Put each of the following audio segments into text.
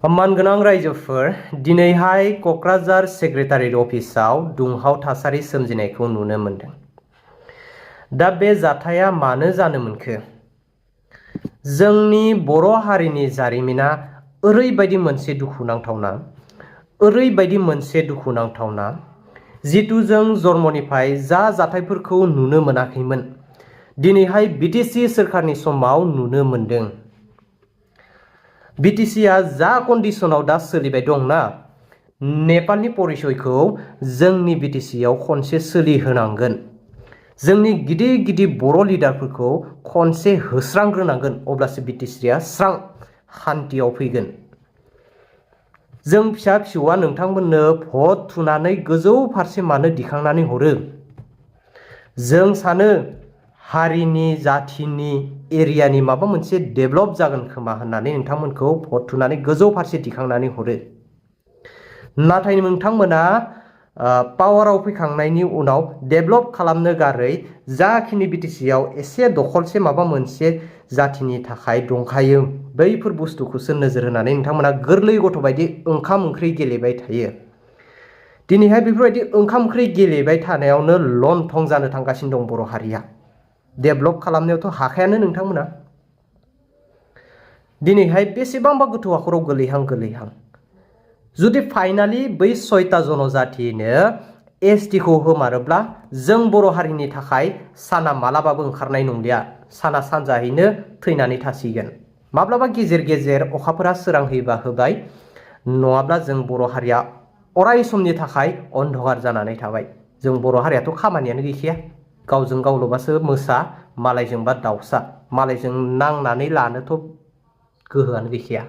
मानगोनां रायजोफोर दिनैहाय क'क्राझार सेक्रेटारियेट अफिसाव दुंहाव थासारि सोमजिनायखौ नुनो मोनदों। दा बे जाथाया मानो जानो मोनखो? जोंनि बर' हारिनि जारिमिना ओरैबायदि मोनसे दुखुनांथावना जितु जों जन्मनिफ्राय जा जाथायफोरखौ नुनो मोनाखैमोन दिनैहाय बिटिसि सोरखारनि समाव नुनो मोनदों। बिटिसिआ जा कन्डिशनाव दा सोलिबाय दंना, नेपालनि परिचयखौ जोंनि बिटिसिआव खनसे सोलिहोनांगोन। जोंनि गिदिर गिदिर बर' लिडारफोरखौ खनसे होस्रांग्रोनांगोन, अब्लासो बिटिसिआ स्रां खान्थियाव फैगोन। जों फिसा फिसौआ नोंथांमोननो भट थुनानै गोजौ फारसे मानो दिखांनानै हरो? जों सानो हारिनि, जाथिनि, एरियानि माबा मोनसे डेभेलप जागोन खोमा होननानै नोंथांमोनखौ भट थुनानै गोजौ फारसे दिखांनानै हरो। नाथाय नोंथांमोना पावाराव फैखांनायनि उनाव डेभेलप खालामनो गारै जाखिनि बिटिसिआव एसे दखलसे माबा मोनसे जाथिनि थाखाय दंखायो बैफोर बुस्थुखौसो नोजोर होनानै नोंथांमोना गोरलै गथ' बायदि ओंखाम ओंख्रि गेलेबाय थायो। दिनैहाय बेफोरबायदि ओंखाम ओंख्रि गेलेबाय थानायावनो लंथं जानो थांगासिनो दं बर' हारिया। डेभेलप खालामनायावथ' हाखायानो नोंथांमोना। दिनैहाय बेसेबांबा गोथौ हाखराव गोलैहां। जुदि फाइनालि बै 6टा जनजातिनो एसटिखौ होमारोब्ला जों बर' हारिनि थाखाय साना मालाबाबो ओंखारनाय नंलिया। साना सानजाहैनो थैनानै थासिगोन। माब्लाबा गेजेर गेजेर अखाफोरा सोरां होयोबा होबाय, नङाब्ला जों बर' हारिया अराय समनि थाखाय अन्धकार जानानै थाबाय। जों बर' हारियाथ' खामानियानो गैखाया। गावजों गावल'बासो मोसा, मालायजोंबा दाउसा। मालायजों नांनानै लानोथ' गोहोआनो गैखाया।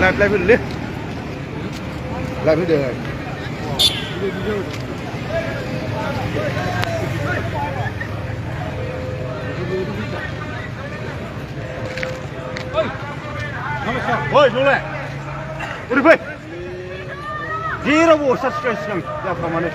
lại phải lên lại phải được ôi xuống lại ôi đi về gì đâu bộ sát stress nhầm ra phòng anh ấy